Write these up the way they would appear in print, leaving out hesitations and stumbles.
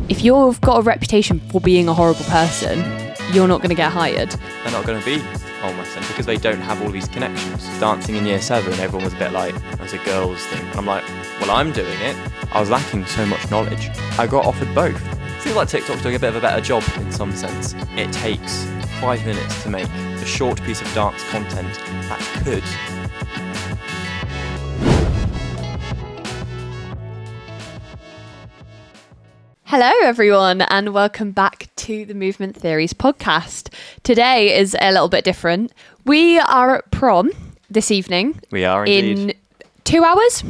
if you've got a reputation for being a horrible person, you're not going to get hired. They're not going to be on West End because they don't have all these connections. Dancing in year 7, everyone was a bit like, it's a girls thing. And I'm like, well, I'm doing it. I was lacking so much knowledge. I got offered both. Seems like TikTok's doing a bit of a better job in some sense. It takes 5 minutes to make a short piece of dance content that could Hello everyone and welcome back to the Movement Theories podcast. Today is a little bit different. We are at prom this evening. We are indeed. In 2 hours.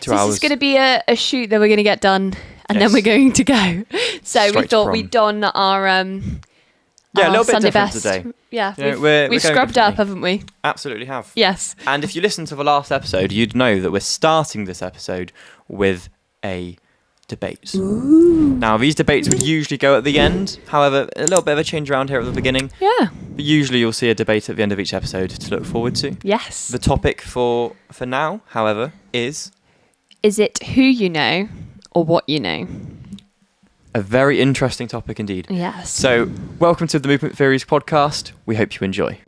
2 hours. This is going to be a shoot that we're going to get done and then Yes. we're going to go. So Straight we to thought prom. we'd don our Yeah, a little bit Sunday different best. today. Yeah, You know, we're we've going scrubbed up, differently. haven't we? Absolutely have. Yes. And if you listened to the last episode, you'd know that we're starting this episode with a debate. Ooh. Now, these debates would usually go at the end. However, a little bit of a change around here at the beginning. Yeah. But usually you'll see a debate at the end of each episode to look forward to. Yes. The topic for now, however, is Is it who you know or what you know? a very interesting topic indeed. Yes. So, welcome to the Movement Theories podcast. We hope you enjoy.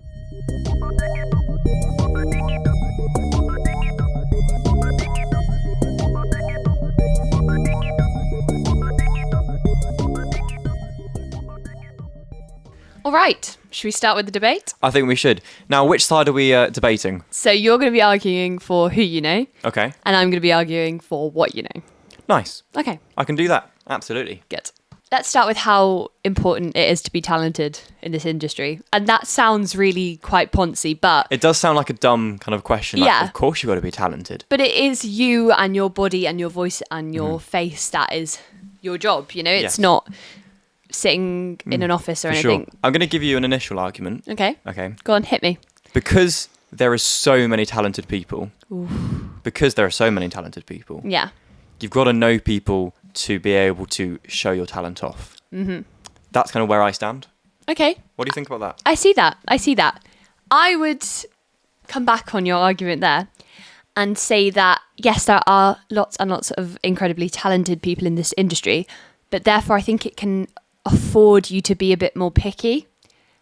All right. Should we start with the debate? I think we should. Now, which side are we debating? So you're going to be arguing for who you know, Okay. and I'm going to be arguing for what you know. Nice. Okay, I can do that. Absolutely. good. Let's start with how important it is to be talented in this industry. And that sounds really quite poncy, but It does sound like a dumb kind of question. Like, Yeah. Of course you've got to be talented. it is you and your body and your voice and your face that is your job. You know, it's Yes. not sitting in an office or For sure. anything. I'm going to give you an initial argument. Okay, Okay. go on, hit me. Because there are so many talented people. Because there are so many talented people. Yeah. You've got to know people to be able to show your talent off. Mm-hmm. That's kind of where I stand. Okay. What do you think about that? I see that. I would come back on your argument there and say that, yes, there are lots and lots of incredibly talented people in this industry, but therefore I think it can afford you to be a bit more picky.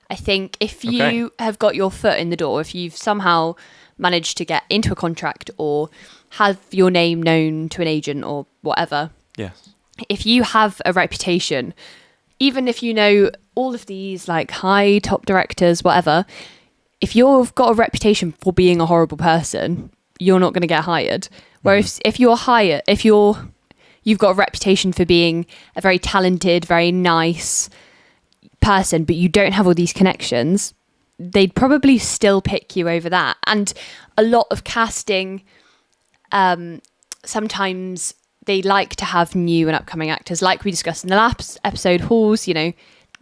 I think if you have got your foot in the door, if you've somehow managed to get into a contract or have your name known to an agent or whatever, Yes. if you have a reputation, even if you know all of these like high top directors, whatever, if you've got a reputation for being a horrible person, you're not going to get hired. Whereas if you've got a reputation for being a very talented, very nice person, but you don't have all these connections, they'd probably still pick you over that. And a lot of casting, sometimes they like to have new and upcoming actors. Like we discussed in the last episode, halls, you know,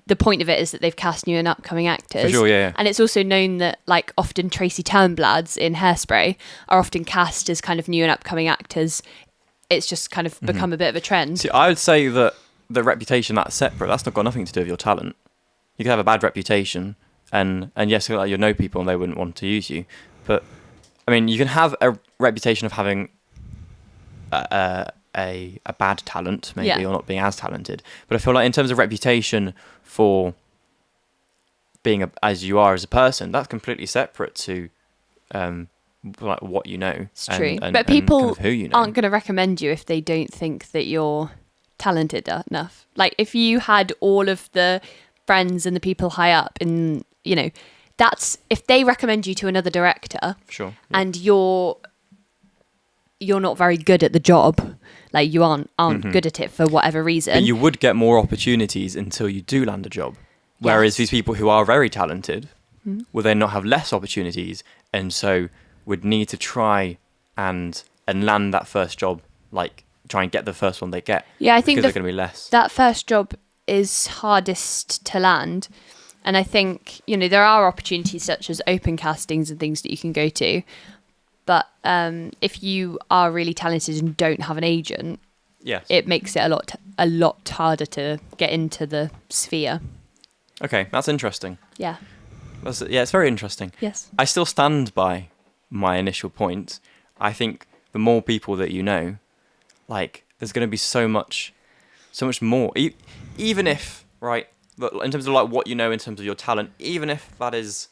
the point of it is that they've cast new and upcoming actors. For sure, yeah. And it's also known that, like, often Tracy Turnblads in Hairspray are often cast as kind of new and upcoming actors. It's just kind of become a bit of a trend. See, I would say that the reputation, that's separate. That's not got nothing to do with your talent. You can have a bad reputation and yes, like, you know people and they wouldn't want to use you. But, I mean, you can have a reputation of having a bad talent, maybe, Yeah. or not being as talented. But I feel like in terms of reputation for being as you are as a person, that's completely separate to like what you know. It's true. And But people kind of who you know. aren't going to recommend you if they don't think that you're talented enough. Like, if you had all of the friends and the people high up and, you know, that's, if they recommend you to another director Sure. and you're not very good at the job, like you aren't good at it for whatever reason. But you would get more opportunities until you do land a job. Whereas Yes. these people who are very talented will then not have less opportunities and so would need to try and land that first job, like try and get the first one they get. Yeah, I think because they're going to be less. that first job is hardest to land. And I think, you know, there are opportunities such as open castings and things that you can go to. But if you are really talented and don't have an agent, Yes. it makes it a lot harder to get into the sphere. Okay, that's interesting. Yeah. It's very interesting. Yes. I still stand by my initial point. I think the more people that you know, like, there's going to be so much so much more. Even if, right, in terms of like what you know in terms of your talent, even if that is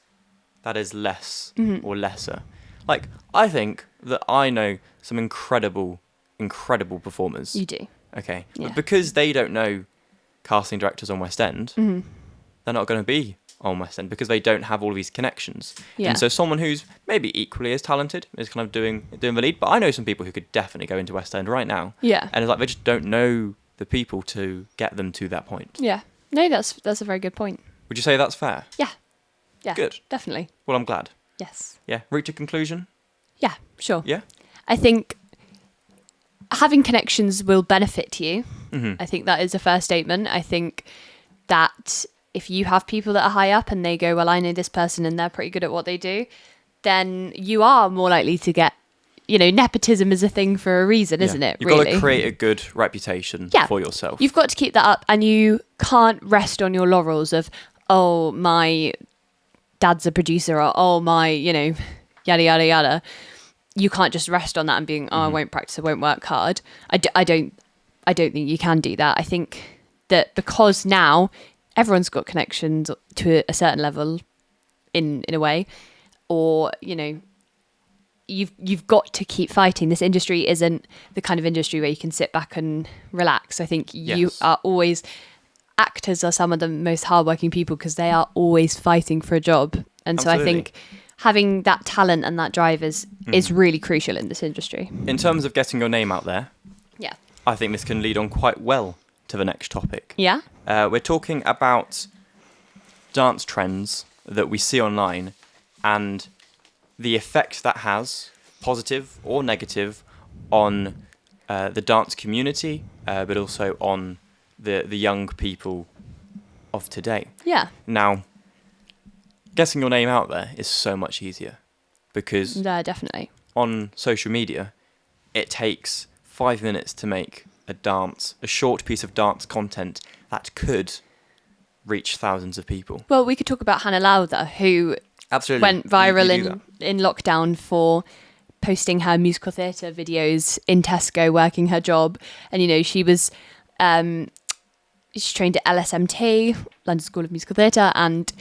less or lesser. Like, I think that I know some incredible performers. You do. Okay. Yeah. But because they don't know casting directors on West End, they're not going to be on West End because they don't have all these connections. Yeah. And so someone who's maybe equally as talented is kind of doing the lead. But I know some people who could definitely go into West End right now. Yeah. And it's like they just don't know the people to get them to that point. Yeah. No, that's a very good point. Would you say that's fair? Yeah. Yeah. Good. Definitely. Well, I'm glad. Yes. Yeah. Reach a conclusion? Yeah, sure. Yeah? I think having connections will benefit you. Mm-hmm. I think that is a fair statement. I think that if you have people that are high up and they go, well, I know this person and they're pretty good at what they do, then you are more likely to get, nepotism is a thing for a reason, isn't it? You've really? got to create a good reputation for yourself. You've got to keep that up, and you can't rest on your laurels of, oh, my dad's a producer, or oh, my, yada, yada, yada. You can't just rest on that and being, I won't practice, I won't work hard. I don't think you can do that. I think that because now everyone's got connections to a certain level in a way, or, you've got to keep fighting. This industry isn't the kind of industry where you can sit back and relax. I think you are always, actors are some of the most hardworking people because they are always fighting for a job. And Absolutely. So I think having that talent and that drive is really crucial in this industry. In terms of getting your name out there, Yeah. I think this can lead on quite well to the next topic. Yeah? We're talking about dance trends that we see online and the effect that has, positive or negative, on the dance community, but also on the young people of today. Yeah. Now, getting your name out there is so much easier because Yeah, definitely. on social media, it takes 5 minutes to make a short piece of dance content that could reach thousands of people. Well, we could talk about Hannah Lowther, who Absolutely went viral You do in lockdown for posting her musical theatre videos in Tesco, working her job. And, she was... she trained at LSMT, London School of Musical Theatre, and,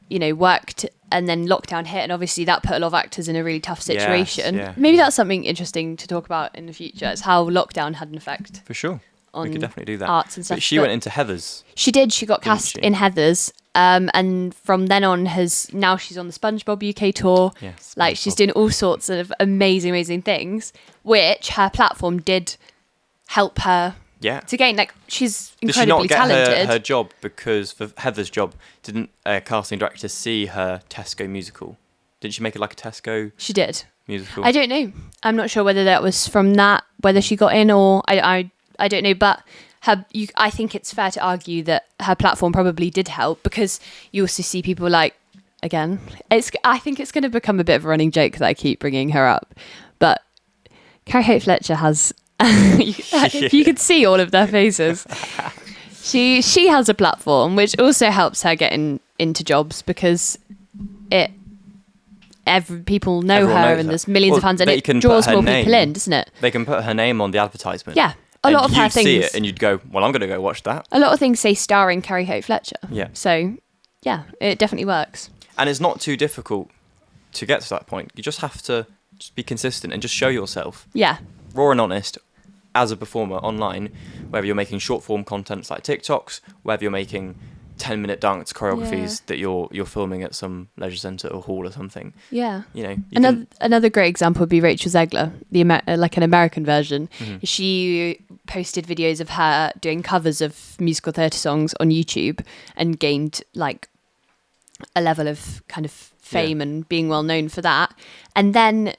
worked, and then lockdown hit, and obviously that put a lot of actors in a really tough situation. Yes, yeah. Maybe that's something interesting to talk about in the future. It's how lockdown had an effect. For sure. We On could definitely do that. arts and stuff. But she went into Heathers. She did. She got cast she? in Heathers. And from then on now she's on the SpongeBob UK tour. Yes, Like, she's doing all sorts of amazing things, which her platform did help her Yeah. to gain. Like, she's Did she incredibly not get talented. her job because for Heather's job, didn't a casting director see her Tesco musical? Didn't she make it like a Tesco She did. musical? I don't know. I'm not sure whether that was from that, whether she got in, or I don't know. But I think it's fair to argue that her platform probably did help, because you also see people like, again, I think it's going to become a bit of a running joke that I keep bringing her up, but Carrie Fletcher has, if you could see all of their faces, she has a platform which also helps her get into jobs, because people know Everyone her knows and her. there's millions of fans, and they it can draws put her more people name. in, doesn't it? They can put her name on the advertisement. Yeah. A lot of her you'd see things. it and you'd go, well, I'm going to go watch that. A lot of things say starring Carrie Hope Fletcher. Yeah. So, yeah, it definitely works. And it's not too difficult to get to that point. You just have to just be consistent and just show yourself. Yeah. Raw and honest as a performer online, whether you're making short form contents like TikToks, whether you're making 10-minute dance choreographies that you're filming at some leisure centre or hall or something. Yeah. Another great example would be Rachel Zegler, like an American version. Mm-hmm. She posted videos of her doing covers of musical theatre songs on YouTube and gained like a level of kind of fame and being well known for that. And then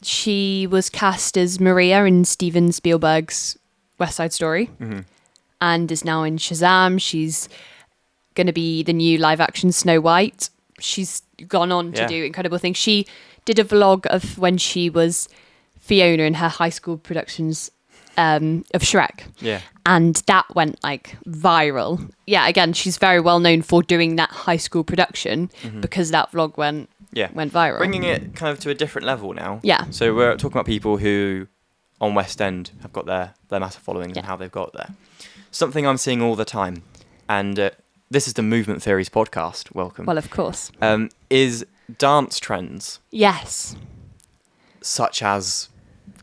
she was cast as Maria in Steven Spielberg's West Side Story. Mm-hmm. And is now in Shazam. She's going to be the new live action Snow White. She's gone on to do incredible things. She did a vlog of when she was Fiona in her high school productions of Shrek. Yeah. And that went like viral. Yeah, again, she's very well known for doing that high school production because that vlog went viral. Bringing it kind of to a different level now. Yeah. So we're talking about people who on West End have got their massive followings and how they've got there. Something I'm seeing all the time, and this is the Movement Theories podcast. Welcome. Well, of course. Is dance trends. Yes. Such as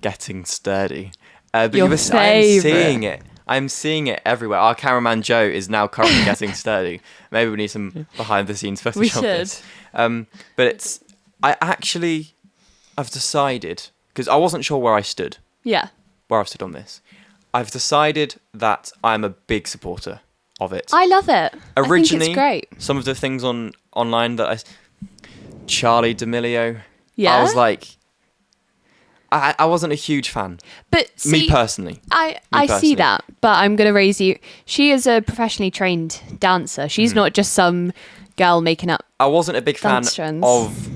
getting sturdy. But Your I'm favourite. I'm seeing it everywhere. Our cameraman Joe is now currently getting sturdy. Maybe we need some behind the scenes footage We of should. this. But I've decided, because I wasn't sure where I stood. Yeah. Where I've stood on this. I've decided that I'm a big supporter of it. I love it. Originally, I think it's great. some of the things online that Charlie D'Amelio, Yeah. I was like, I wasn't a huge fan. But see, Me personally. I personally. see that, but I'm going to raise you. She is a professionally trained dancer. She's not just some girl making up. I wasn't a big fan Dance trends. of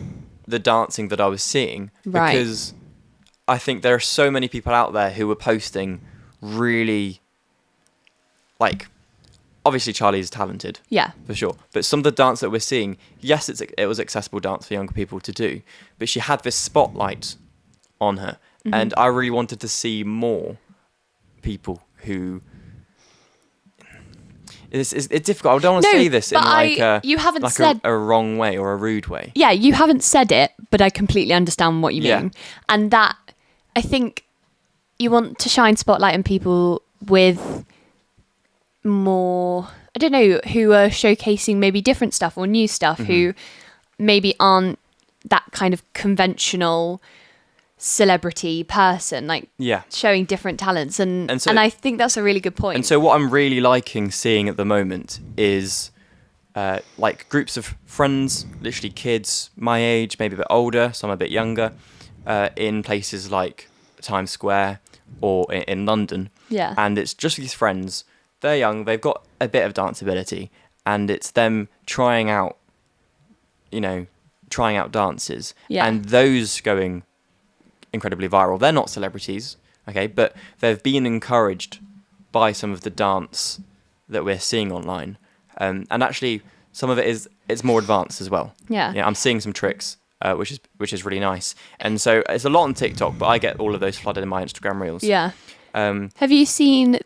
the dancing that I was seeing Right. because I think there are so many people out there who were posting really, like, obviously Charlie's talented. Yeah. For sure. But some of the dance that we're seeing, yes, it was accessible dance for younger people to do, but she had this spotlight on her. Mm-hmm. And I really wanted to see more people who... It's difficult. I don't want to No, say this in but like you haven't like said- a wrong way or a rude way. Yeah, you haven't said it, but I completely understand what you Yeah. mean. And that, I think you want to shine spotlight on people with more, I don't know, who are showcasing maybe different stuff or new stuff, who maybe aren't that kind of conventional celebrity person, like Yeah. showing different talents. And And so- I think that's a really good point. And so what I'm really liking seeing at the moment is like groups of friends, literally kids my age, maybe a bit older, some a bit younger, in places like Times Square or in London. Yeah. And it's just these friends. They're young. They've got a bit of dance ability, and it's them trying out dances. Yeah. And those going incredibly viral. They're not celebrities, okay, but they've been encouraged by some of the dance that we're seeing online. And actually, some of it's more advanced as well. Yeah. I'm seeing some tricks, which is really nice. And so it's a lot on TikTok, but I get all of those flooded in my Instagram reels. Yeah. Um, Have you seen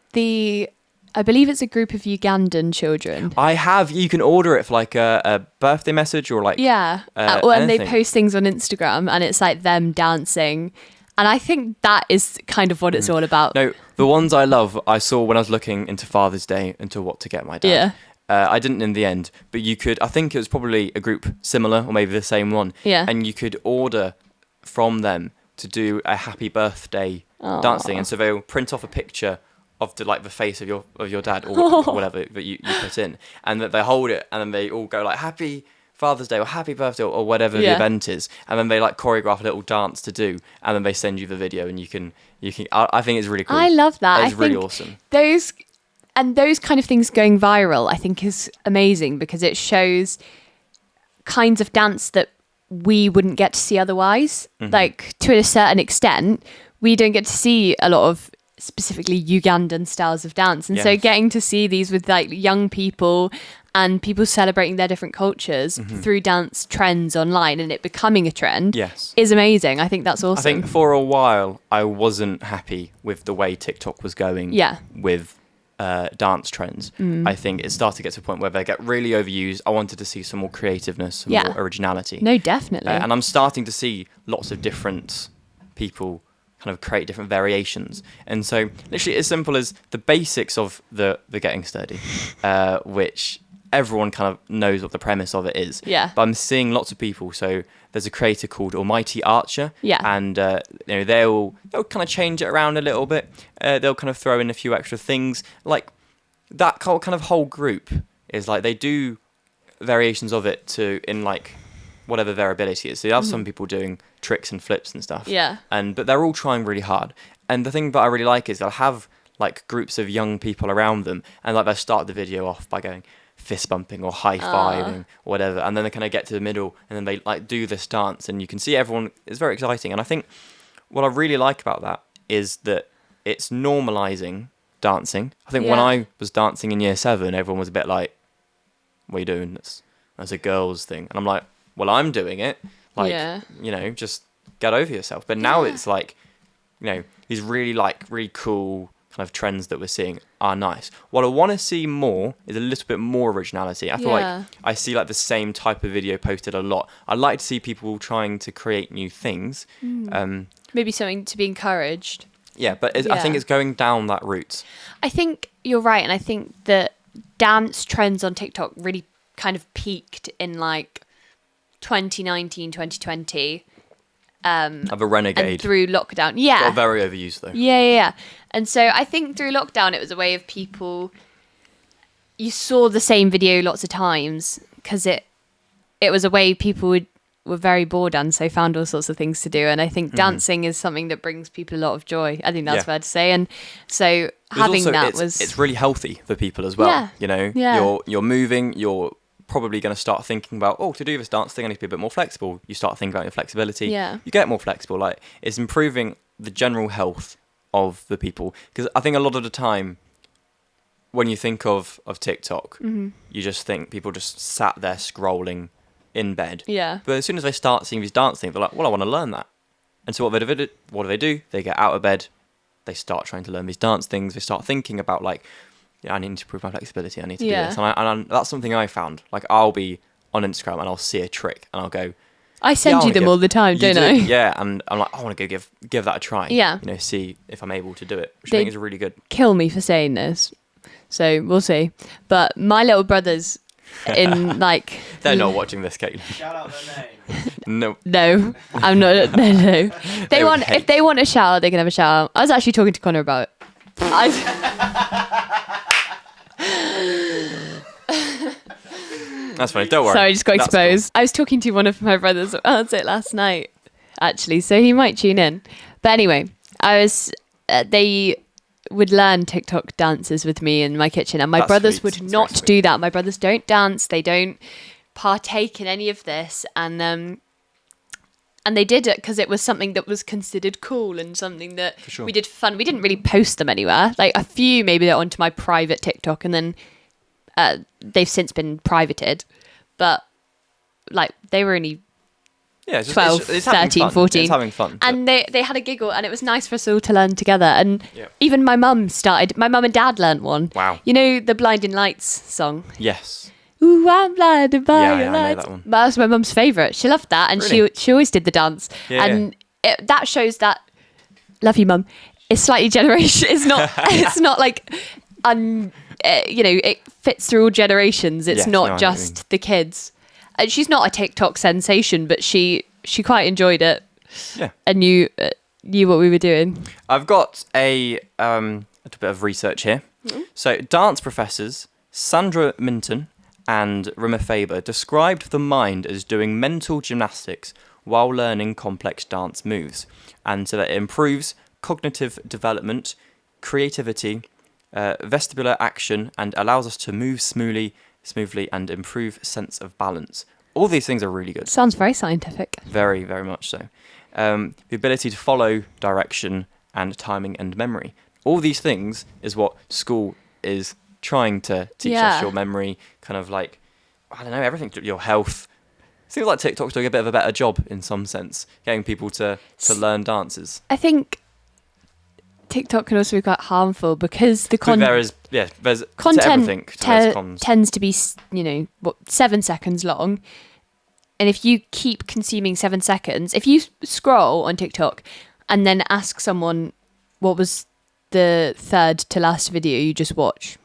I believe it's a group of Ugandan children. I have. You can order it for like a birthday message or like Yeah. And they anything. post things on Instagram and it's like them dancing. And I think that is kind of what it's all about. No, the ones I love, I saw when I was looking into Father's Day into what to get my dad. Yeah. I didn't in the end, but you could, I think it was probably a group similar or maybe the same one. Yeah. And you could order from them to do a happy birthday dancing. And so they'll print off a picture of the face of your dad or whatever that you put in. And that they hold it and then they all go like, happy Father's Day or happy birthday or whatever the event is. And then they like choreograph a little dance to do. And then they send you the video and you can I think it's really cool. I love that. It's really awesome. Those kind of things going viral, I think, is amazing because it shows kinds of dance that we wouldn't get to see otherwise. Like, to a certain extent, we don't get to see a lot of specifically Ugandan styles of dance. And so Yes. getting to see these with like young people and people celebrating their different cultures through dance trends online and it becoming a trend Yes. is amazing. I think that's awesome. I think for a while I wasn't happy with the way TikTok was going Yeah. with dance trends. I think it started to get to a point where they get really overused. I wanted to see some more creativeness, some more originality. No, definitely. And I'm starting to see lots of different people kind of create different variations. And so literally as simple as the basics of the getting sturdy, which everyone kind of knows what the premise of it is. Yeah. But I'm seeing lots of people. So there's a creator called Almighty Archer. Yeah. And they'll kind of change it around a little bit. They'll kind of throw in a few extra things. Like that kind of whole group is like they do variations of it in like whatever their ability is. So you have some people doing tricks and flips and stuff. Yeah. But they're all trying really hard. And the thing that I really like is they'll have like groups of young people around them and like they'll start the video off by going fist bumping or high fiving or whatever, and then they kind of get to the middle and then they like do this dance and you can see everyone. It's very exciting. And I think what I really like about that is that it's normalizing dancing. I think when I was dancing in year 7, everyone was a bit like, what are you doing? That's a girl's thing. And I'm like, well, I'm doing it. Like, just get over yourself. But now it's like, these really cool kind of trends that we're seeing are nice. What I want to see more is a little bit more originality. I feel like I see like the same type of video posted a lot. I'd like to see people trying to create new things. Maybe something to be encouraged. Yeah, but I think it's going down that route. I think you're right, and I think that dance trends on TikTok really kind of peaked in like 2019, 2020. Of a renegade. And through lockdown. Yeah. Got very overused though. Yeah. And so I think through lockdown, it was a way of people, you saw the same video lots of times because it was a way people were very bored and so found all sorts of things to do. And I think dancing is something that brings people a lot of joy. I think that's fair to say. And so having that it's really healthy for people as well. Yeah. You know, you're moving, you're probably going to start thinking about, to do this dance thing I need to be a bit more flexible. You start thinking about your flexibility. You get more flexible. Like, it's improving the general health of the people, because I think a lot of the time when you think of TikTok, you just think people just sat there scrolling in bed. But as soon as they start seeing these dance things, they're like, well, I want to learn that. And so what do? They get out of bed, they start trying to learn these dance things, they start thinking about like, I need to improve my flexibility, I need to do this. And that's something I found. Like, I'll be on Instagram and I'll see a trick and I'll go, I send you them all the time, don't I? Yeah, and I'm like, I want to go give that a try. Yeah. You know, see if I'm able to do it, which I think is really good. Kill me for saying this, so we'll see. But my little brothers in like... They're not watching this, Kaitlin. Shout out their name. No, I'm not. No. If they want a shout out, they can have a shout out. I was actually talking to Connor about it. That's funny, don't worry. Sorry, I just got exposed. Cool. I was talking to one of my brothers about it last night, actually, so he might tune in. But anyway, they would learn TikTok dances with me in my kitchen, and my brothers would not do that. My brothers don't dance, they don't partake in any of this, and they did it because it was something that was considered cool and something that we did for fun. We didn't really post them anywhere. Like, a few maybe they're onto my private TikTok, and then they've since been privated, but like they were only 12, 13, 14. It's having fun. And they had a giggle, and it was nice for us all to learn together. And even my mum and dad learned one. Wow. You know the Blinding Lights song? Yes. Ooh, I'm blinded by your lights. I know that one. That was my mum's favourite. She loved that, and really? she always did the dance. And that shows that, love you, mum, it's slightly generation. It's not like it fits through all generations. It's not just the kids. And she's not a TikTok sensation, but she quite enjoyed it. Yeah. And knew what we were doing. I've got a little bit of research here. So, dance professors Sandra Minton and Rimmer Faber described the mind as doing mental gymnastics while learning complex dance moves, and so that it improves cognitive development, creativity, vestibular action, and allows us to move smoothly and improve sense of balance. All these things are really good. Sounds very scientific. Very, very much so. The ability to follow direction and timing and memory. All these things is what school is trying to teach us. Your memory, kind of like, I don't know, everything, your health. Seems like TikTok's doing a bit of a better job in some sense, getting people to learn dances. I think TikTok can also be quite harmful because the there's content to tends to be 7 seconds long, and if you keep consuming 7 seconds, if you scroll on TikTok and then ask someone what was the third to last video you just watched,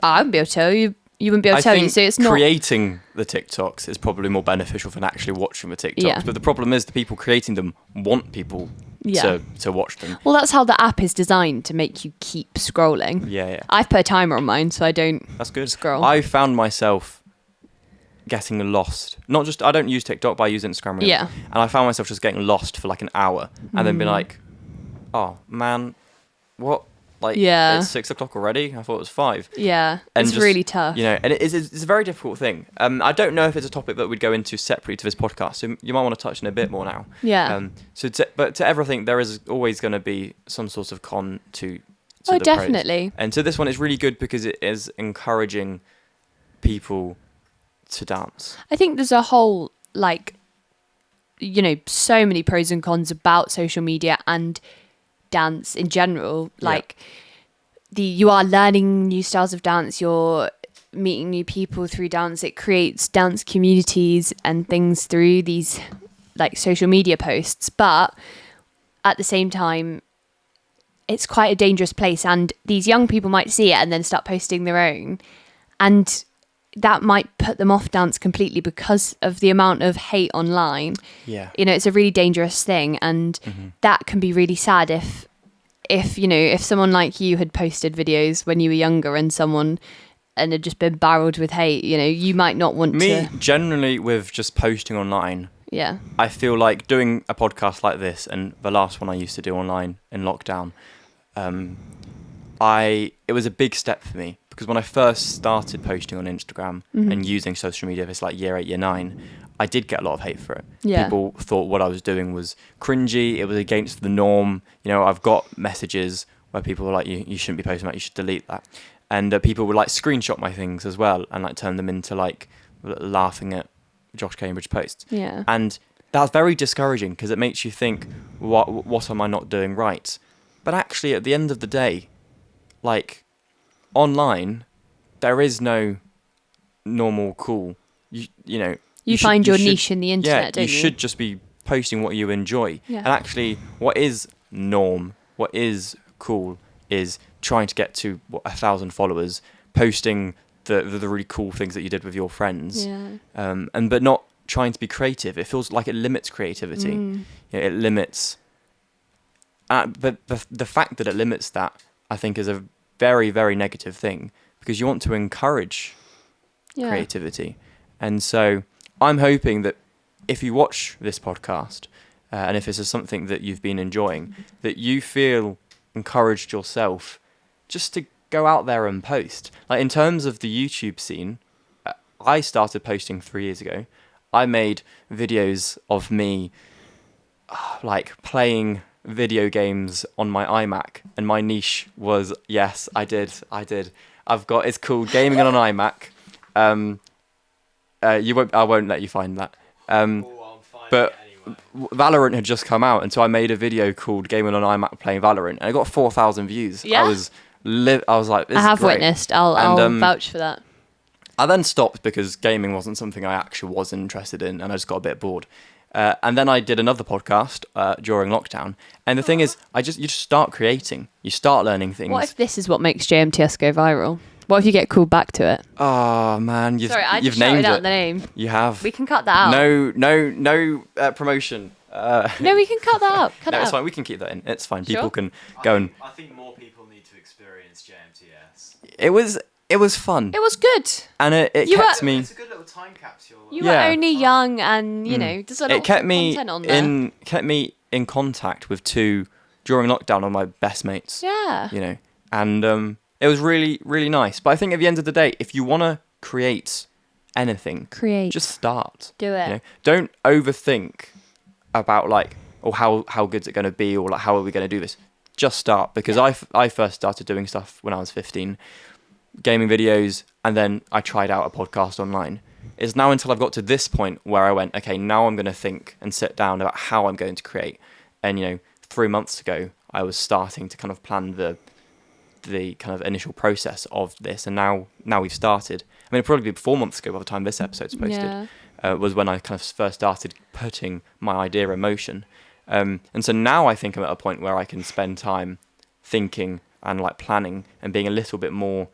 I wouldn't be able to tell you. You wouldn't be able to tell you. So it's not creating the TikToks is probably more beneficial than actually watching the TikToks. But the problem is the people creating them want people to watch them. Well, that's how the app is designed, to make you keep scrolling. Yeah. I've put a timer on mine, so I don't. That's good. Scroll. I found myself getting lost. I don't use TikTok, but I use Instagram. Really. Yeah. And I found myself just getting lost for like an hour, and then being like, "Oh man, what?" Like, it's 6 o'clock already. I thought it was 5. Yeah, and it's really tough. And it's a very difficult thing. I don't know if it's a topic that we'd go into separately to this podcast, so you might want to touch on it a bit more now. Yeah. But to everything, there is always going to be some sort of con to the pros. definitely. And so this one is really good because it is encouraging people to dance. I think there's a whole, so many pros and cons about social media and dance in general. Like you are learning new styles of dance. You're meeting new people through dance. It creates dance communities and things through these like social media posts. But at the same time, it's quite a dangerous place, and these young people might see it and then start posting their own, and that might put them off dance completely because of the amount of hate online. Yeah. You know, it's a really dangerous thing, and that can be really sad if someone like you had posted videos when you were younger and had just been barreled with hate, you know, you might not want to. Me, generally, with just posting online, Yeah. I feel like doing a podcast like this, and the last one I used to do online in lockdown, it was a big step for me, because when I first started posting on Instagram and using social media, this like year 8, year 9, I did get a lot of hate for it. Yeah. People thought what I was doing was cringy. It was against the norm. You know, I've got messages where people were like, you shouldn't be posting that. You should delete that. And people would like screenshot my things as well and like turn them into like laughing at Josh Cambridge posts. Yeah. And that's very discouraging, because it makes you think, what am I not doing right? But actually, at the end of the day, like, online, there is no normal cool. You find your niche in the internet, don't you? You should just be posting what you enjoy. Yeah. And actually, what is norm, what is cool, is trying to get to 1,000 followers, posting the really cool things that you did with your friends, but not trying to be creative. It feels like it limits creativity. You know, it limits. But the fact that it limits that, I think, is a very, very negative thing, because you want to encourage creativity. And so I'm hoping that if you watch this podcast, and if this is something that you've been enjoying, that you feel encouraged yourself just to go out there and post. Like, in terms of the YouTube scene, I started posting 3 years ago. I made videos of me like playing video games on my iMac, and my niche was, yes, I did. It's called Gaming on an iMac. I won't let you find that. But Valorant had just come out, and so I made a video called Gaming on iMac playing Valorant, and I got 4,000 views. Yeah. I was like, this I have is great. witnessed. I'll vouch for that. I then stopped because gaming wasn't something I actually was interested in, and I just got a bit bored. And then I did another podcast during lockdown. And the thing is, you just start creating. You start learning things. What if this is what makes JMTS go viral? What if you get called back to it? Oh man, you've named out it. the name. You have. We can cut that out. No promotion. No, we can cut that out. It's fine. We can keep that in. It's fine. Sure. People can go and. I think more people need to experience JMTS. It was fun. It was good. And it kept me. It's a good little time capsule. You were only young, and there's a lot of content on there. Kept me in contact with two during lockdown of my best mates. Yeah. You know, and it was really, really nice. But I think at the end of the day, if you want to create anything, just start. Do it. You know? Don't overthink about like, how good's it going to be, or like, how are we going to do this? Just start, because I first started doing stuff when I was 15, gaming videos, and then I tried out a podcast online. It's now until I've got to this point where I went, okay, now I'm going to think and sit down about how I'm going to create. And 3 months ago, I was starting to kind of plan the kind of initial process of this, and now we've started. I mean, it'd probably be 4 months ago by the time this episode's posted, was when I kind of first started putting my idea in motion. And so now I think I'm at a point where I can spend time thinking and like planning and being a little bit more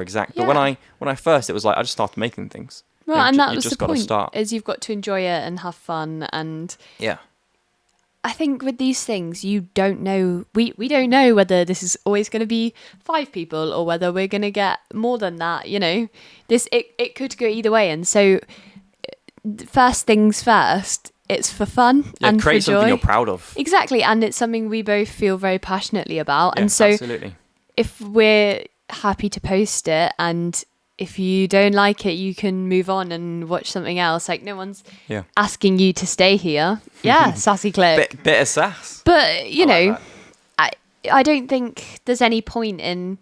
exact. But when I first, it was like I just started making things. Well, and that was just the gotta point. Start. Is you've got to enjoy it and have fun, and yeah. I think with these things, you don't know. We don't know whether this is always going to be 5 people or whether we're going to get more than that. It could go either way, and so first things first. It's for fun and for joy. Create something you're proud of. Exactly, and it's something we both feel very passionately about. And so, absolutely. If we're happy to post it, and if you don't like it, you can move on and watch something else. Like, no one's asking you to stay here. Yeah, sassy clip. Bit of sass. But I don't think there's any point in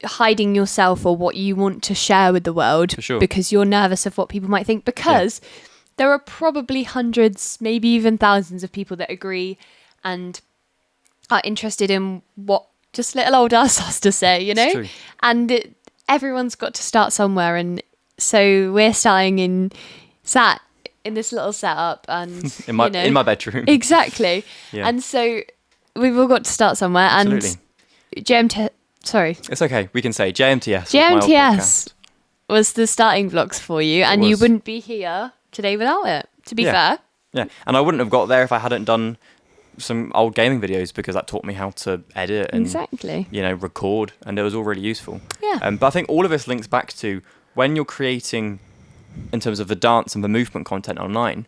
hiding yourself or what you want to share with the world, for sure. Because you're nervous of what people might think. Because there are probably hundreds, maybe even thousands of people that agree and are interested in what just little old us has to say, you know? It's true. And everyone's got to start somewhere. And so we're starting sat in this little setup and in my bedroom. Exactly. Yeah. And so we've all got to start somewhere. Absolutely. And JMT, sorry. It's okay. We can say JMTS. was my old JMTS podcast. was the starting blocks for you, and you was. wouldn't be here today without it, to be Yeah. fair. Yeah, and I wouldn't have got there if I hadn't done some old gaming videos, because that taught me how to edit and Exactly. record, and it was all really useful. Yeah. But I think all of this links back to when you're creating, in terms of the dance and the movement content online,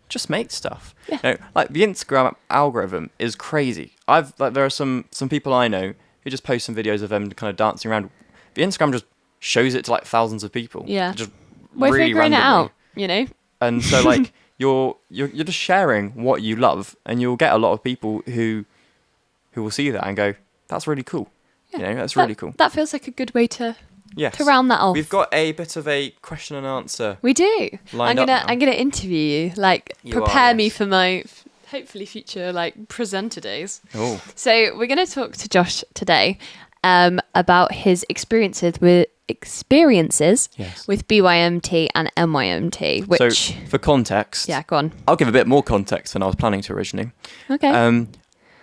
just make stuff. Yeah. Like the Instagram algorithm is crazy. There are some people I know who just post some videos of them kind of dancing around. The Instagram just shows it to like thousands of people. Yeah. Just We're really figuring it randomly. out, you know? And so like you're just sharing what you love, and you'll get a lot of people who will see that and go, that's really cool. Yeah. That's really cool. That feels like a good way to Yes. round that off. We've got a bit of a question and answer. We do. Lined up now. I'm gonna interview you. Like, You prepare are, me yes. for my hopefully future like presenter days. Oh. So we're gonna talk to Josh today about his experiences with Yes. BYMT and MYMT, which So for context, yeah, go on. I'll give a bit more context than I was planning to originally. Okay.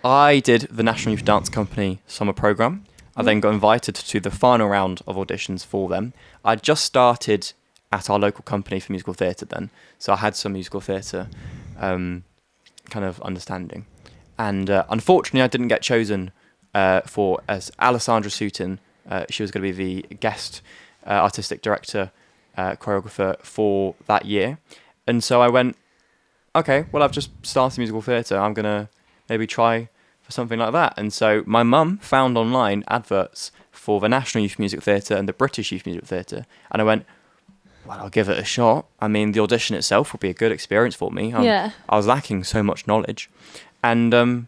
I did the National Youth Dance Company summer program. I then got invited to the final round of auditions for them. I just started at our local company for musical theatre then, so I had some musical theatre kind of understanding. And unfortunately, I didn't get chosen as Alessandra Sutton. She was going to be the guest artistic director, choreographer for that year. And so I went, okay, well, I've just started musical theatre. I'm going to maybe try for something like that. And so my mum found online adverts for the National Youth Music Theatre and the British Youth Music Theatre. And I went, well, I'll give it a shot. I mean, the audition itself will be a good experience for me. Yeah. I was lacking so much knowledge. And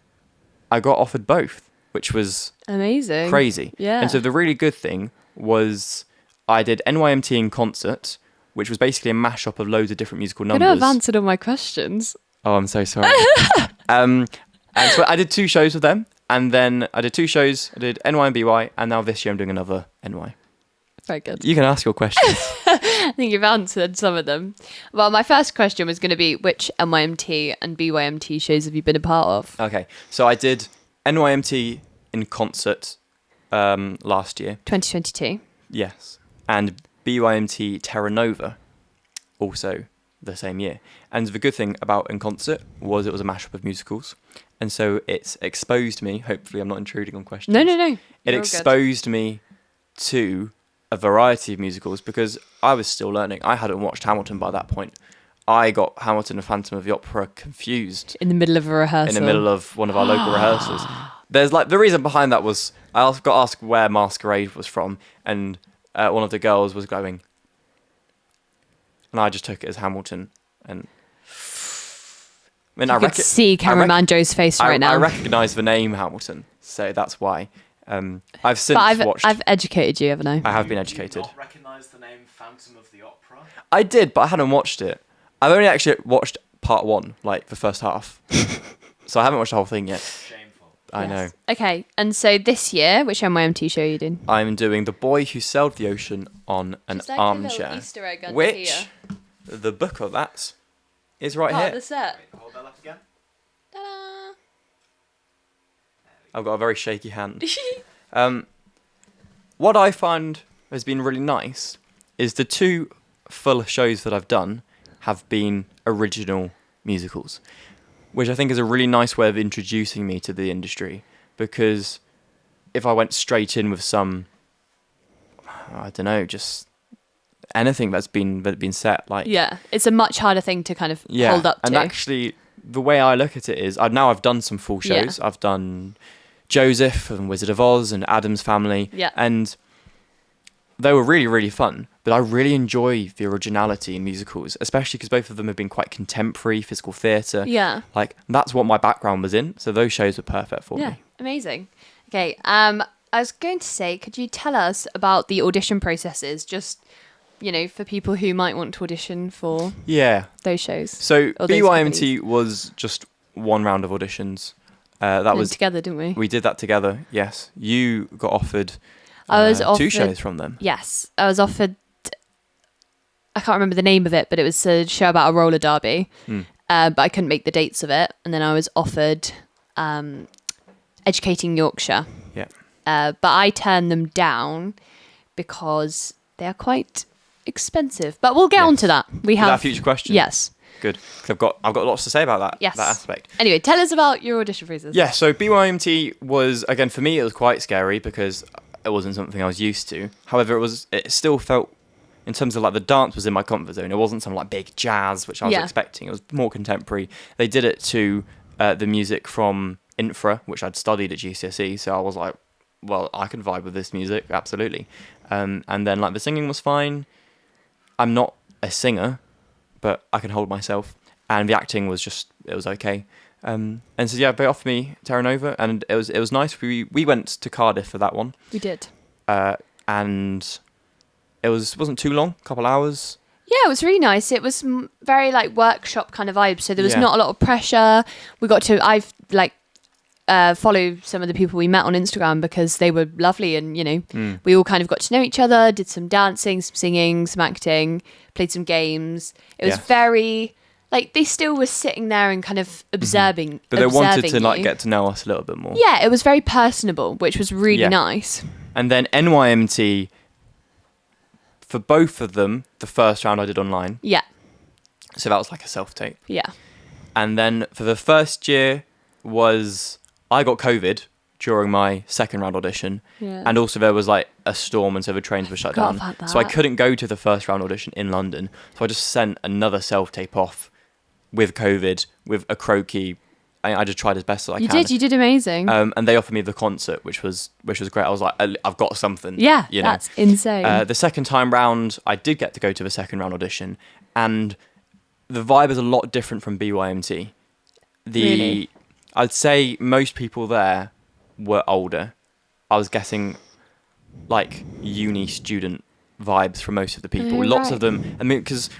I got offered both, which was Amazing. crazy. Yeah. And so the really good thing was I did NYMT in concert, which was basically a mashup of loads of different musical I numbers. know I've answered all my questions. Oh, I'm so sorry. And so I did 2 shows with them, and then I did 2 shows. I did NY and BY, and now this year I'm doing another NY. Very good. You can ask your questions. I think you've answered some of them. Well, my first question was going to be, which MYMT and BYMT shows have you been a part of? Okay, so I did NYMT in concert last year. 2022. Yes. And BYMT Terra Nova also the same year. And the good thing about in concert was it was a mashup of musicals. And so it's exposed me, hopefully I'm not intruding on questions. No. It You're all good. exposed me to a variety of musicals because I was still learning. I hadn't watched Hamilton by that point. I got Hamilton and Phantom of the Opera confused In the middle of a rehearsal. in the middle of one of our local rehearsals. There's like the reason behind that was I got asked where Masquerade was from, and one of the girls was going, and I just took it as Hamilton. And I mean, You could see Cameraman Joe's face right now. I recognise the name Hamilton, so that's why. I've since But watched. I've educated you, haven't I? I have been Did you educated. not recognise the name Phantom of the Opera? I did, but I hadn't watched it. I've only actually watched part 1, like the first half, so I haven't watched the whole thing yet. Shameful. I know. Okay, and so this year, which MYMT show are you doing? I'm doing The Boy Who Sailed the Ocean on an Just like a little armchair, Easter egg under which here. the book of that is right Part of here. the set. Wait, hold that up again. Ta-da! I've got a very shaky hand. What I find has been really nice is the 2 full shows that I've done have been original musicals, which I think is a really nice way of introducing me to the industry, because if I went straight in with some, I don't know, just anything that's been set, like Yeah, it's a much harder thing to kind of hold up to. and actually the way I look at it is I've done some full shows. I've done Joseph and Wizard of Oz and Addams Family, Yeah. and they were really, really fun. But I really enjoy the originality in musicals, especially because both of them have been quite contemporary, physical theatre. Yeah. Like, that's what my background was in, so those shows were perfect for Yeah, me. amazing. Okay, I was going to say, could you tell us about the audition processes, just, for people who might want to audition for Yeah. those shows? So Or those BYMT was just one round of auditions. That was together, didn't we? We did that together. Yes, you got offered. I was 2 offered shows from them. Yes, I was offered. I can't remember the name of it, but it was a show about a roller derby. But I couldn't make the dates of it, and then I was offered Educating Yorkshire. Yeah. But I turned them down because they are quite expensive. But we'll get on to that. We have that a future question. Yes. Good. 'Cause I've got lots to say about that. Yes. That aspect. Anyway, tell us about your audition process. Yeah. So BYMT was, again, for me, it was quite scary because it wasn't something I was used to. However, it still felt, in terms of like the dance was in my comfort zone. It wasn't some like big jazz, which I was expecting. It was more contemporary. They did it to the music from Infra, which I'd studied at GCSE. So I was like, well, I can vibe with this music, absolutely. And then like the singing was fine. I'm not a singer, but I can hold myself. And the acting was it was okay. And so yeah, they offered me Terra Nova, and it was nice. We went to Cardiff for that one. We did. And it wasn't too long, a couple hours. Yeah, it was really nice. It was very like workshop kind of vibe. So there was Yeah. not a lot of pressure. I've follow some of the people we met on Instagram because they were lovely, and we all kind of got to know each other, did some dancing, some singing, some acting, played some games. It was very like they still were sitting there and kind of observing. But they wanted to like you. get to know us a little bit more. Yeah, it was very personable, which was really Yeah. nice. And then NYMT, for both of them, the first round I did online. Yeah, So that was like a self-tape. yeah. And then for the first year I got COVID during my second round audition. Yeah. And also there was like a storm, and so the trains were shut forgot down. about So I that. couldn't go to the first round audition in London. So I just sent another self-tape off with COVID, with a croaky. I just tried as best as I You can. did amazing. And they offered me the concert, which was great. I was like, I've got something. yeah, you know. that's insane. The second time round, I did get to go to the second round audition, and the vibe is a lot different from BYMT. Really? I'd say most people there were older. I was getting like uni student vibes from most of the people. Oh, Lots right. of them. I mean, because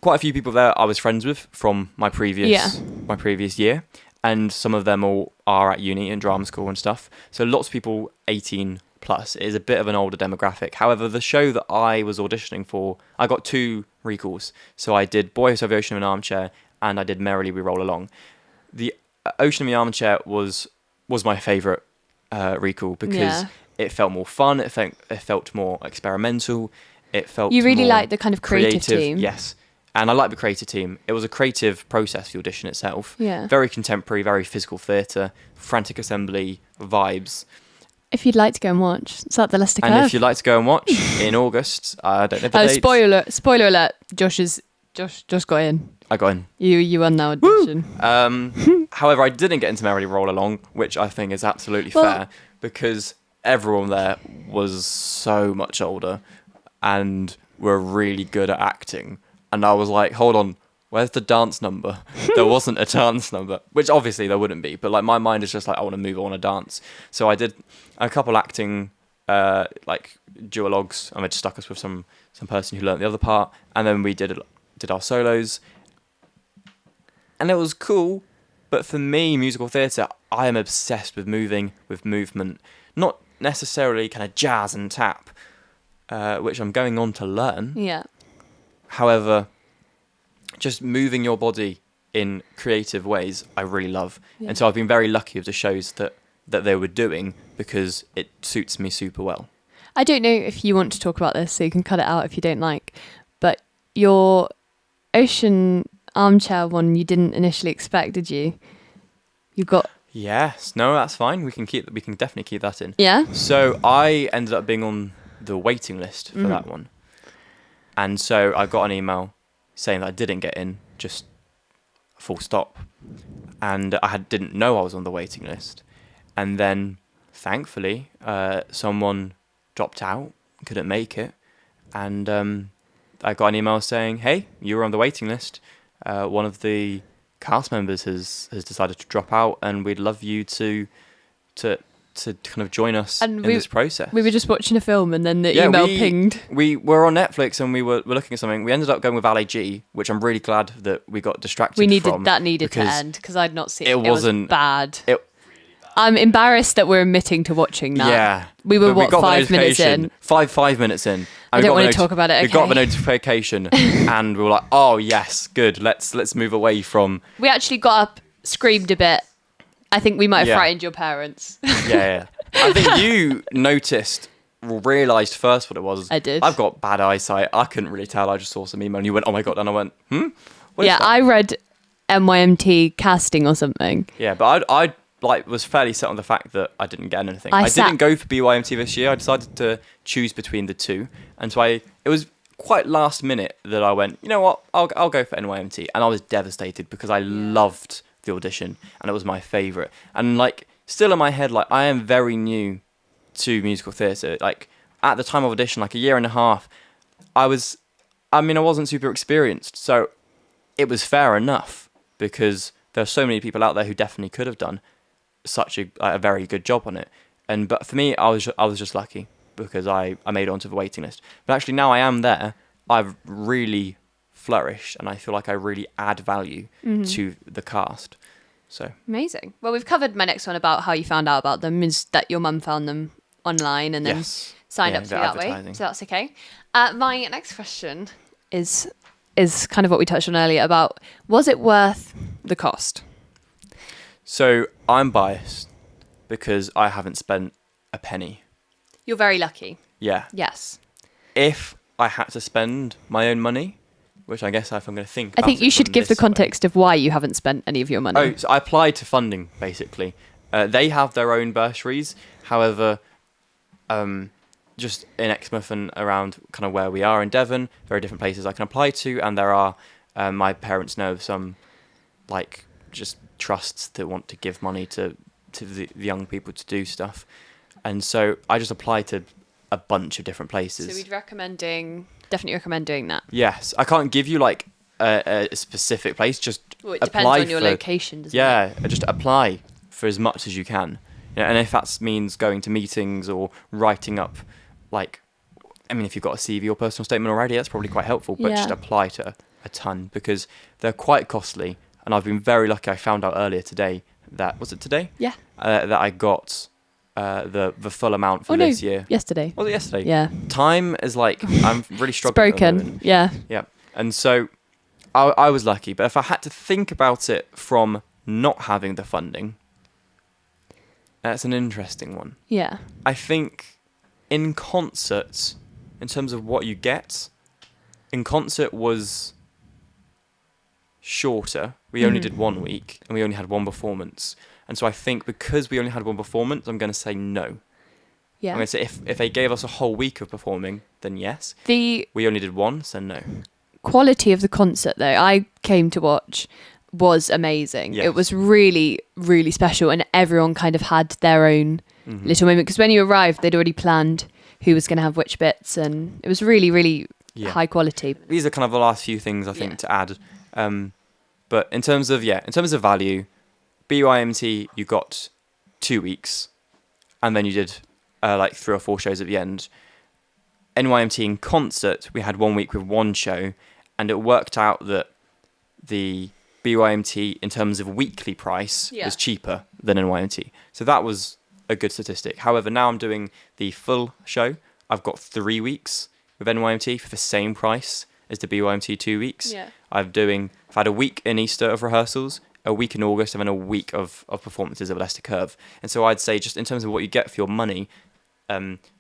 quite a few people there I was friends with from my previous year, and some of them all are at uni and drama school and stuff. So lots of people 18 plus. It is a bit of an older demographic. However, the show that I was auditioning for, I got 2 recalls. So I did Boy Who Saw the Ocean in an Armchair, and I did Merrily We Roll Along. The Ocean in the Armchair was my favourite recall because it felt more fun. It felt more experimental. It felt You really more like the kind of creative team. Yes. And I like the creative team. It was a creative process, the audition itself. Yeah. Very contemporary, very physical theatre, frantic assembly vibes. If you'd like to go and watch, it's at the Leicester Curve. And if you'd like to go and watch in August, I don't know the dates. Spoiler alert! Josh got in. I got in. You won that audition. However, I didn't get into Merrily Roll Along, which I think is absolutely fair because everyone there was so much older and were really good at acting. And I was like, hold on, where's the dance number? There wasn't a dance number, which obviously there wouldn't be. But like my mind is just like, I want to move, I want to dance. So I did a couple acting like duologues, and they just stuck us with some person who learnt the other part. And then we did our solos. And it was cool, but for me, musical theatre, I am obsessed with moving, with movement. Not necessarily kind of jazz and tap, which I'm going on to learn. Yeah. However, just moving your body in creative ways, I really love. Yeah. And so I've been very lucky with the shows that they were doing because it suits me super well. I don't know if you want to talk about this, so you can cut it out if you don't like. But your Ocean Armchair one, you didn't initially expect, did you? You got Yes, no, that's fine. We can definitely keep that in. yeah. So I ended up being on the waiting list for that one. And so I got an email saying that I didn't get in, just full stop. And I didn't know I was on the waiting list. And then, thankfully, someone dropped out, couldn't make it. And I got an email saying, hey, you were on the waiting list. One of the cast members has decided to drop out, and we'd love you to kind of join us in this process. We were just watching a film, and then the email pinged. We were on Netflix, and we were looking at something. We ended up going with LAG, which I'm really glad that we got distracted from. That needed to end because I'd not seen it. Wasn't was bad. I'm embarrassed that we're admitting to watching that. Yeah. We were, But we what, got the 5 minutes notification. in? Five minutes in. I don't want to talk about it, We got the okay. notification and we were like, oh, yes, good. Let's move away from... We actually got up, screamed a bit. I think we might have Yeah. frightened your parents. Yeah. I think you realised first what it was. I did. I've got bad eyesight. I couldn't really tell. I just saw some email and you went, oh my God. And I went, What is Yeah, that? I read MYMT casting or something. Yeah, but I was fairly set on the fact that I didn't get anything. I sat- didn't go for BYMT this year. I decided to choose between the two. And so it was quite last minute that I went, you know what, I'll go for NYMT. And I was devastated because I loved the audition and it was my favourite. And like, still in my head, like, I am very new to musical theatre. Like, at the time of audition, like a year and a half, I wasn't super experienced. So it was fair enough because there are so many people out there who definitely could have done such a very good job on it. But for me, I was just lucky because I made it onto the waiting list. But actually now I am there, I've really flourished and I feel like I really add value to the cast. So Amazing. Well, we've covered my next one about how you found out about them, is that your mum found them online and then yes. signed up to the you that way. advertising. So that's okay. My next question is kind of what we touched on earlier about, was it worth the cost? So I'm biased because I haven't spent a penny. You're very lucky. Yeah. Yes. If I had to spend my own money, which I guess if I'm going to think I about think it you should from give the this way- context of why you haven't spent any of your money. Oh, so I applied to funding, basically. They have their own bursaries. However, just in Exmouth and around kind of where we are in Devon, there are different places I can apply to, and there are, my parents know of some, like, just trusts that want to give money to the young people to do stuff. And so I just applied to a bunch of different places. So we'd definitely recommend doing that. Yes, I can't give you, like, a specific place, just Well, it apply depends on your for- location, doesn't it? Yeah, just apply for as much as you can. And if that means going to meetings or writing up, like, I mean, if you've got a CV or personal statement already, that's probably quite helpful, but just Yeah. apply to a ton because they're quite costly. And I've been very lucky. I found out earlier today that, was it today? Yeah. That I got the full amount for this year. Yesterday. Was it yesterday? Yeah. Time is like, I'm really It's struggling. at the moment. broken. Yeah. Yeah. And so I was lucky. But if I had to think about it from not having the funding, that's an interesting one. Yeah. I think in concerts, in terms of what you get, in concert was shorter. We only did 1 week and we only had one performance. And so I think because we only had one performance, I'm going to say no. I'm Yeah. going to say if they gave us a whole week of performing, then yes. The We only did one, so no. quality of the concert, though, I came to watch, was amazing. Yes. It was really, really special, and everyone kind of had their own Mm-hmm. little moment. Because when you arrived, they'd already planned who was going to have which bits, and it was really, really Yeah. high quality. These are kind of the last few things I think Yeah. to add. But in terms of value, BYMT you got 2 weeks, and then you did like 3 or 4 shows at the end. NYMT in concert we had 1 week with 1 show, and it worked out that the BYMT in terms of weekly price Yeah. was cheaper than NYMT. So that was a good statistic. However, now I'm doing the full show. I've got 3 weeks with NYMT for the same price as the BYMT 2 weeks. Yeah. I've had a week in Easter of rehearsals, a week in August, and then a week of performances at Leicester Curve. And so I'd say just in terms of what you get for your money,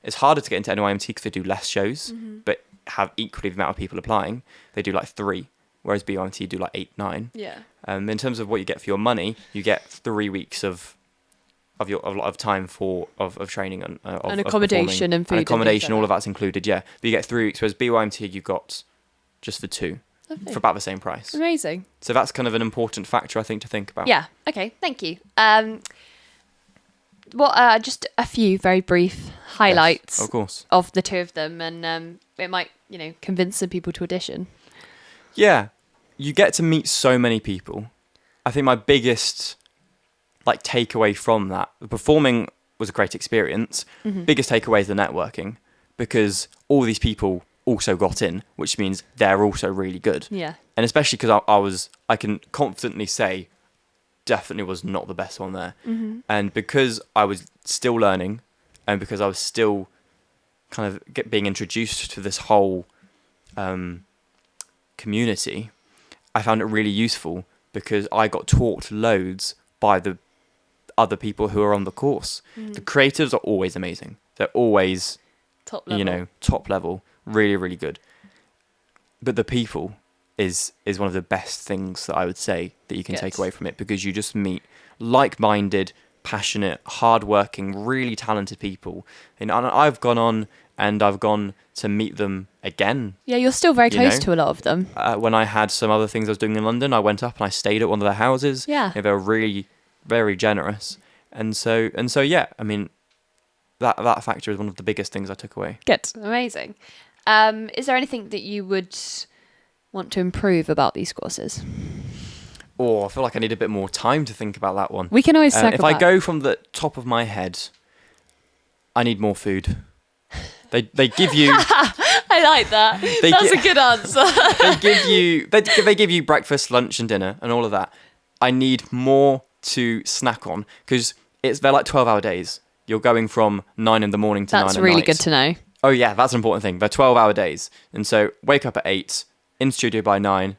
it's harder to get into NYMT because they do less shows, but have equally the amount of people applying. They do like 3, whereas BYMT do like 8, 9. Yeah. In terms of what you get for your money, you get 3 weeks of time of training and And accommodation performing. and food and things accommodation, like all of that. that's included. Yeah, but you get 3 weeks, whereas BYMT you got just the 2 Lovely. for about the same price. Amazing. So that's kind of an important factor I think to think about. Yeah. Okay. Thank you. Just a few very brief highlights Yes, of course. of the two of them, and it might, convince some people to audition. Yeah, you get to meet so many people. I think my biggest takeaway from that, the performing was a great experience. Biggest takeaway is the networking, because all these people also got in, which means they're also really good. Yeah. And especially because I can confidently say definitely was not the best one there. And because I was still learning, and because I was still kind of being introduced to this whole community, I found it really useful because I got taught loads by the other people who are on the course. The creatives are always amazing. They're always, Top level. top level, really, really good. But the people is one of the best things that I would say that you can take away from it, because you just meet like-minded, passionate, hard-working, really talented people. And I've gone on and I've gone to meet them again. Yeah, you're still very close to a lot of them. When I had some other things I was doing in London, I went up and I stayed at one of their houses. Yeah. They were really, very generous. And so yeah, I mean, that factor is one of the biggest things I took away. Good. Amazing. Is there anything that you would want to improve about these courses? I feel like I need a bit more time to think about that one. We can always circle if I back. go from the top of my head, I need more food. They give you. I like that. That's a good answer. they give you breakfast, lunch, and dinner, and all of that. I need more to snack on, because they're like 12-hour days. You're going from 9 in the morning to 9 at night. That's really good to know. Oh yeah, that's an important thing. They're 12-hour days, and so wake up at 8, in studio by 9.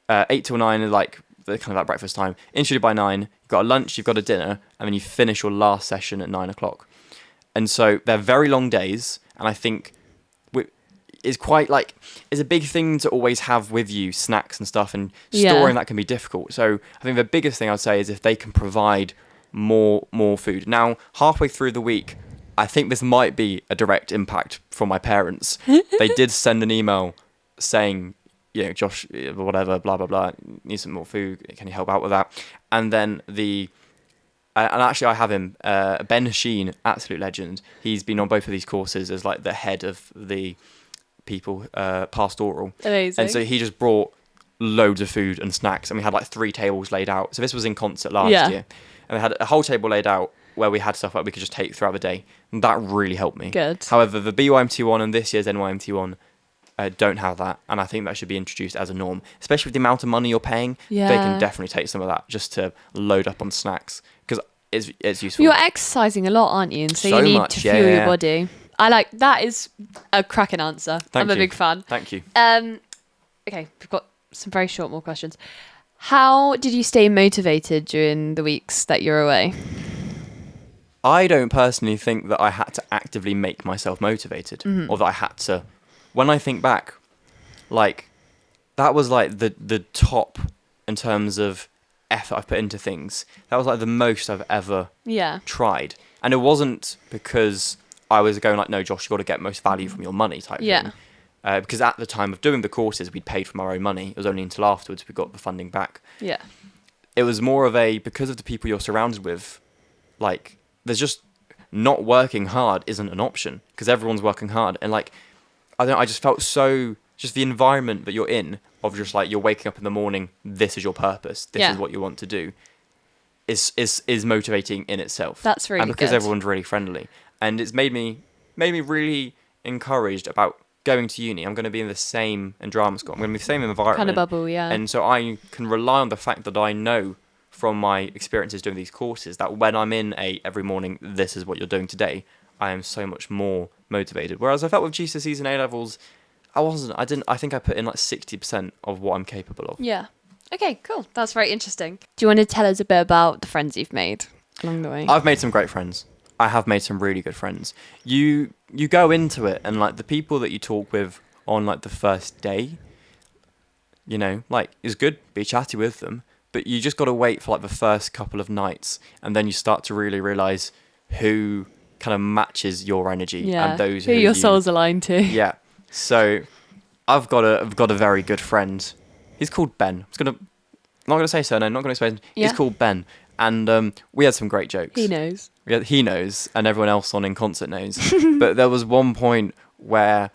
8 till 9 is like the kind of that breakfast time. In studio by 9, you've got a lunch, you've got a dinner, and then you finish your last session at 9 o'clock. And so they're very long days, and I think it's quite like, it's a big thing to always have with you snacks and stuff, and storing that can be difficult. So I think the biggest thing I'd say is if they can provide more food. Now, halfway through the week, I think this might be a direct impact from my parents. They did send an email saying, Josh, whatever, blah, blah, blah, need some more food. Can you help out with that? And then and actually I have him, Ben Sheen, absolute legend. He's been on both of these courses as like the head of the people, pastoral. Amazing. And so he just brought loads of food and snacks, and we had like 3 tables laid out. So this was in concert last year. And we had a whole table laid out where we had stuff that we could just take throughout the day. And that really helped me. Good. However, the BYMT1 and this year's NYMT1 don't have that, and I think that should be introduced as a norm, especially with the amount of money you're paying. Yeah. They can definitely take some of that just to load up on snacks, because it's useful. You're exercising a lot, aren't you? And so you need to fuel your body. I like that. Is a cracking answer. I'm a big fan. Thank you. Okay, we've got some very short more questions. How did you stay motivated during the weeks that you're away? I don't personally think that I had to actively make myself motivated, or that I had to. When I think back, like, that was like the top in terms of effort I've put into things. That was like the most I've ever tried. And it wasn't because I was going like, no, Josh, you've got to get most value from your money type thing. Because at the time of doing the courses, we'd paid from our own money. It was only until afterwards we got the funding back. Yeah. It was more of because of the people you're surrounded with, like, there's just not working hard isn't an option, because everyone's working hard. And like, I just felt so, just the environment that you're in, of just like, you're waking up in the morning, this is your purpose, this is what you want to do, is motivating in itself. That's really good. And because everyone's really friendly. And it's made me really encouraged about going to uni. I'm going to be in drama school. I'm going to be in the same environment. Kind of bubble, yeah. And so I can rely on the fact that I know from my experiences doing these courses that when I'm in every morning, this is what you're doing today, I am so much more motivated. Whereas I felt with GCSEs and A-levels, I think I put in like 60% of what I'm capable of. Yeah. Okay, cool. That's very interesting. Do you want to tell us a bit about the friends you've made along the way? I've made some great friends. I have made some really good friends. You go into it, and like the people that you talk with on like the first day, like, it's good, be chatty with them, but you just got to wait for like the first couple of nights, and then you start to really realize who kind of matches your energy and those who your soul's aligned to. Yeah. So I've got a very good friend. He's called Ben. I'm not gonna say surname. Not gonna explain. Yeah. He's called Ben, and we had some great jokes. He knows. He knows, and everyone else on In Concert knows. But there was one point where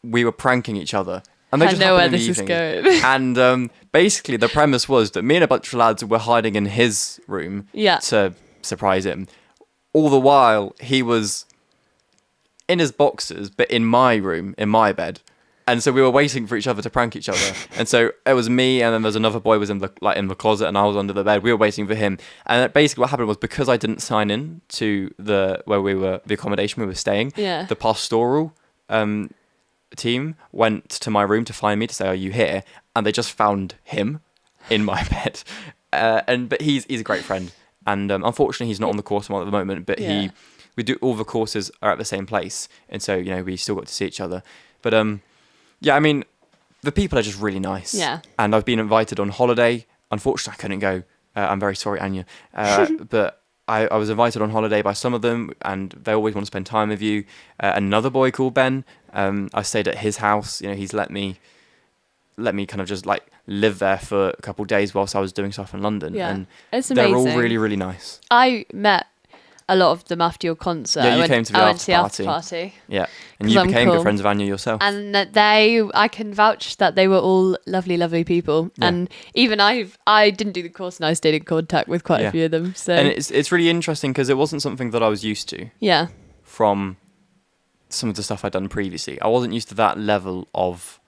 we were pranking each other, and they just know where happened in this the is evening. going. And basically, the premise was that me and a bunch of lads were hiding in his room to surprise him. All the while, he was in his boxers, but in my room, in my bed. And so we were waiting for each other to prank each other. And so it was me, and then there's another boy was in the closet, and I was under the bed. We were waiting for him. And basically what happened was, because I didn't sign in to the accommodation we were staying, Yeah. the pastoral team went to my room to find me to say, "Are you here?" And they just found him in my bed. But he's a great friend. And unfortunately he's not on the course at the moment, but Yeah. we do, all the courses are at the same place. And so, we still got to see each other. But yeah, I mean, the people are just really nice. Yeah. And I've been invited on holiday. Unfortunately, I couldn't go. I'm very sorry, Anya. But I was invited on holiday by some of them, and they always want to spend time with you. Another boy called Ben, I stayed at his house. He's let me kind of just like live there for a couple of days whilst I was doing stuff in London. Yeah. And It's amazing. they're all really, really nice. I met a lot of them after your concert. Yeah, you came to the I went to the after after party. Yeah. And 'Cause you I'm became cool. good friends with Anya yourself. And I can vouch that they were all lovely, lovely people. Yeah. And even I didn't do the course, and I stayed in contact with quite Yeah. a few of them. So And it's really interesting because it wasn't something that I was used to yeah, from some of the stuff I'd done previously. I wasn't used to that level of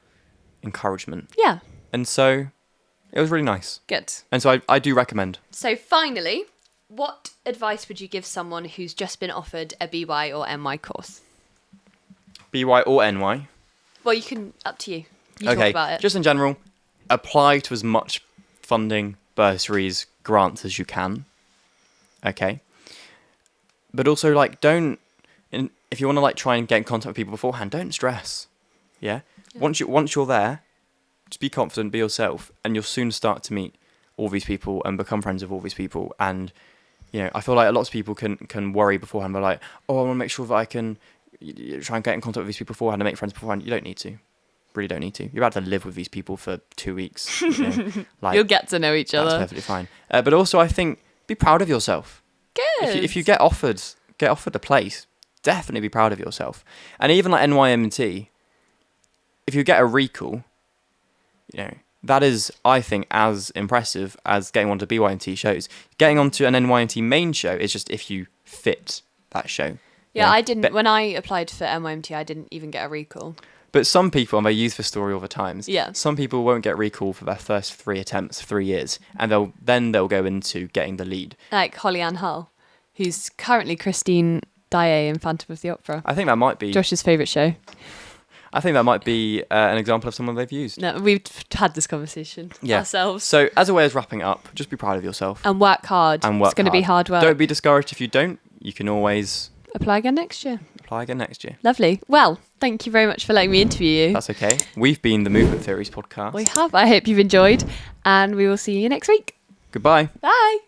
encouragement. yeah, And so it was really nice. good. And so I do recommend. So finally, what advice would you give someone who's just been offered a BY or NY course? BY or NY. Well, you can, up to you. You talk about it. Just in general, apply to as much funding, bursaries, grants as you can. Okay. But also, if you want to try and get in contact with people beforehand, don't stress. Yeah. Once you're there, just be confident, be yourself, and you'll soon start to meet all these people and become friends with all these people. And I feel like a lot of people can worry beforehand. They're like, oh, I want to make sure that I can try and get in contact with these people beforehand and make friends beforehand. You don't need to. Really don't need to. You're about to live with these people for 2 weeks. You'll get to know each That's other. perfectly fine. But also, I think, be proud of yourself. Good. If you get offered a place, definitely be proud of yourself. And even like NYMT, if you get a recall, that is, I think, as impressive as getting onto BYMT shows. Getting onto an NYMT main show is just if you fit that show. Yeah, I didn't. But, When I applied for NYMT, I didn't even get a recall. but some people, and they use this story all the times, Yeah. some people won't get recall for their first 3 attempts, 3 years, and they'll go into getting the lead. Like Holly Ann Hull, who's currently Christine Daae in Phantom of the Opera. I think that might be Josh's favourite show. I think that might be an example of someone they've used. No, we've had this conversation ourselves. So as a way of wrapping up, just be proud of yourself. And work hard. And work It's going to be hard work. Don't be discouraged if you don't. You can always Apply again next year. apply again next year. Lovely. Well, thank you very much for letting me interview you. That's okay. We've been the Movement Theories podcast. We have. I hope you've enjoyed, and we will see you next week. Goodbye. Bye.